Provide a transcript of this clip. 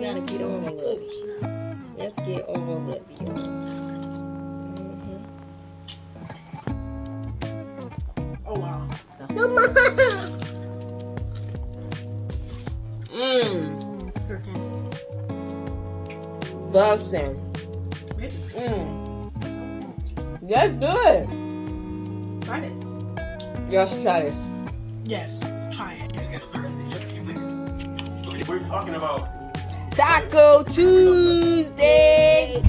gotta get all of it. Let's get all of it, y'all. Oh wow. Bussin'. That's good. Try it. Y'all should try this. Yes, try it. We're talking about Taco Tuesday.